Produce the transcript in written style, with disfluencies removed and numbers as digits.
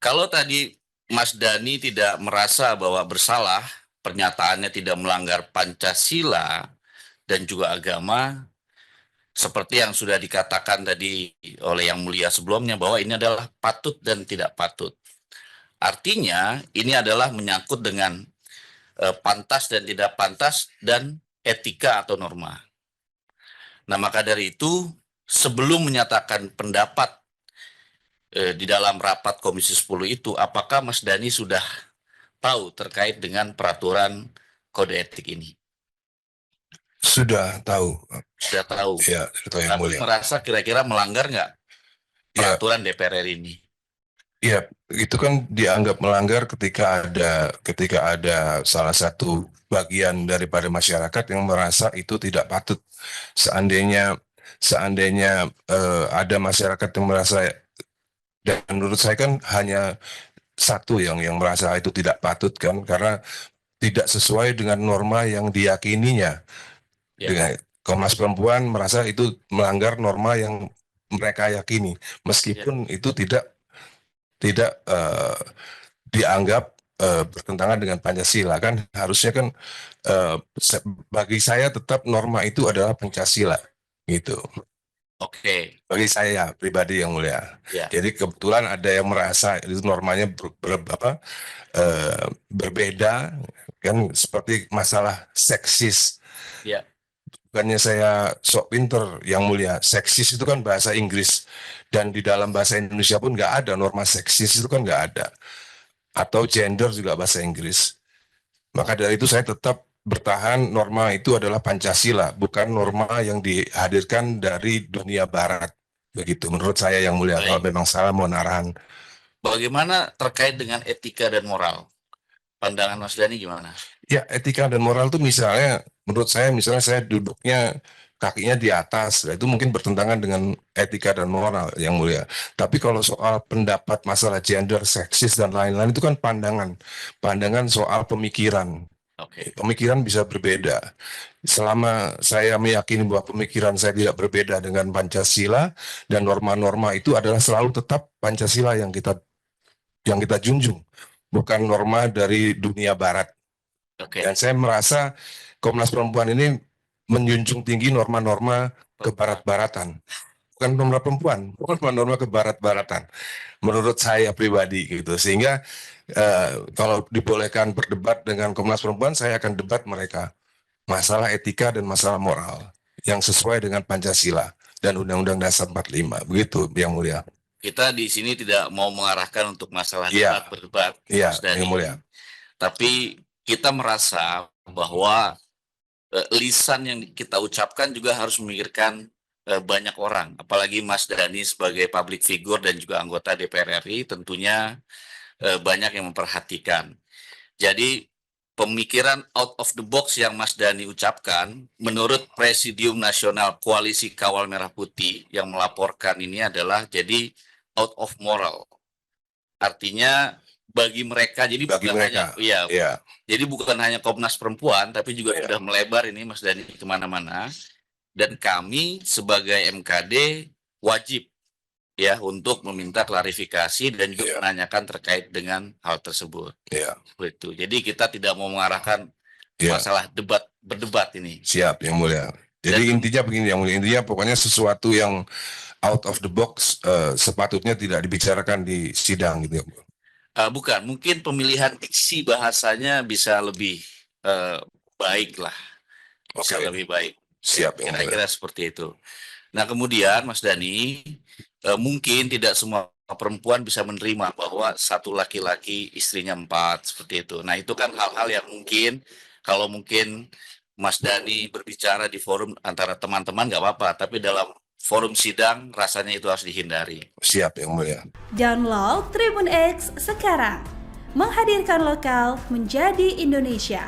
Kalau tadi Mas Dani tidak merasa bahwa bersalah, pernyataannya tidak melanggar Pancasila dan juga agama, seperti yang sudah dikatakan tadi oleh Yang Mulia sebelumnya bahwa ini adalah patut dan tidak patut. Artinya ini adalah menyangkut dengan pantas dan tidak pantas dan etika atau norma. Nah, maka dari itu sebelum menyatakan pendapat di dalam rapat Komisi 10 itu, apakah Mas Dani sudah tahu terkait dengan peraturan kode etik ini? Sudah tahu. Sudah tahu. Ya, sudah tahu Yang Tapi Mulia. merasa kira-kira melanggar nggak Ya, peraturan DPR RI ini? ya, itu kan dianggap melanggar ketika ada salah satu bagian daripada masyarakat yang merasa itu tidak patut. Seandainya ada masyarakat yang merasa, dan menurut saya kan hanya satu yang merasa itu tidak patut kan, karena tidak sesuai dengan norma yang diyakininya. Ya. Dengan Komnas Perempuan merasa itu melanggar norma yang mereka yakini, meskipun itu tidak dianggap bertentangan dengan Pancasila. Kan harusnya kan bagi saya tetap norma itu adalah Pancasila gitu. Oke. Bagi saya pribadi Yang Mulia. Ya. Jadi kebetulan ada yang merasa itu normanya berbeda kan, seperti masalah seksis. Ya. Bukannya saya sok pinter Yang Mulia, seksis itu kan bahasa Inggris, dan di dalam bahasa Indonesia pun nggak ada norma seksis, itu kan nggak ada. Atau gender juga bahasa Inggris. Maka dari itu saya tetap bertahan norma itu adalah Pancasila, bukan norma yang dihadirkan dari dunia Barat. Begitu menurut saya Yang Mulia. Baik. Kalau memang salah mau arahan. Bagaimana terkait dengan etika dan moral? Pandangan Mas Dani gimana? Ya, etika dan moral itu misalnya, menurut saya, misalnya saya duduknya kakinya di atas, itu mungkin bertentangan dengan etika dan moral Yang Mulia. Tapi kalau soal pendapat masalah gender, seksis, dan lain-lain, itu kan pandangan soal pemikiran. Oke. Pemikiran bisa berbeda. Selama saya meyakini bahwa pemikiran saya tidak berbeda dengan Pancasila, dan norma-norma itu adalah selalu tetap Pancasila yang kita junjung, bukan norma dari dunia Barat. Oke. Dan saya merasa Komnas Perempuan ini menjunjung tinggi norma-norma kebarat-baratan. Bukan norma perempuan, bukan norma kebarat-baratan. Menurut saya pribadi gitu. Sehingga kalau dibolehkan berdebat dengan Komnas Perempuan, saya akan debat mereka. Masalah etika dan masalah moral yang sesuai dengan Pancasila dan Undang-Undang Dasar 45. Begitu Yang Mulia. Kita di sini tidak mau mengarahkan untuk masalah Iya. berdebat, Iya, Mas Dani. Yang Mulia. Tapi kita merasa bahwa lisan yang kita ucapkan juga harus memikirkan banyak orang. Apalagi Mas Dani sebagai public figure dan juga anggota DPR RI tentunya banyak yang memperhatikan. Jadi pemikiran out of the box yang Mas Dani ucapkan, menurut Presidium Nasional Koalisi Kawal Merah Putih yang melaporkan ini adalah jadi out of moral. Artinya bagi mereka, jadi Bagi bukan mereka, hanya, ya. jadi bukan hanya Komnas Perempuan, tapi juga Ya. sudah melebar ini Mas Dani kemana-mana. Dan kami sebagai MKD wajib ya untuk meminta klarifikasi dan juga Ya. menanyakan terkait dengan hal tersebut. Ya. Begitu. Jadi kita tidak mau mengarahkan Ya. masalah berdebat ini. Siap Yang Mulia. Jadi intinya begini Yang Mulia, intinya pokoknya sesuatu yang out of the box sepatutnya tidak dibicarakan di sidang gitu. Bukan, mungkin pemilihan diksi bahasanya bisa lebih baik lah, bisa lebih baik. Siap. Kira-kira seperti itu. Nah kemudian Mas Dani, mungkin tidak semua perempuan bisa menerima bahwa satu laki-laki istrinya 4 seperti itu. Nah itu kan hal-hal yang mungkin kalau mungkin Mas Dani berbicara di forum antara teman-teman nggak apa-apa, tapi dalam forum sidang rasanya itu harus dihindari. Siap Yang Mulia. Download Tribun X sekarang, menghadirkan lokal menjadi Indonesia.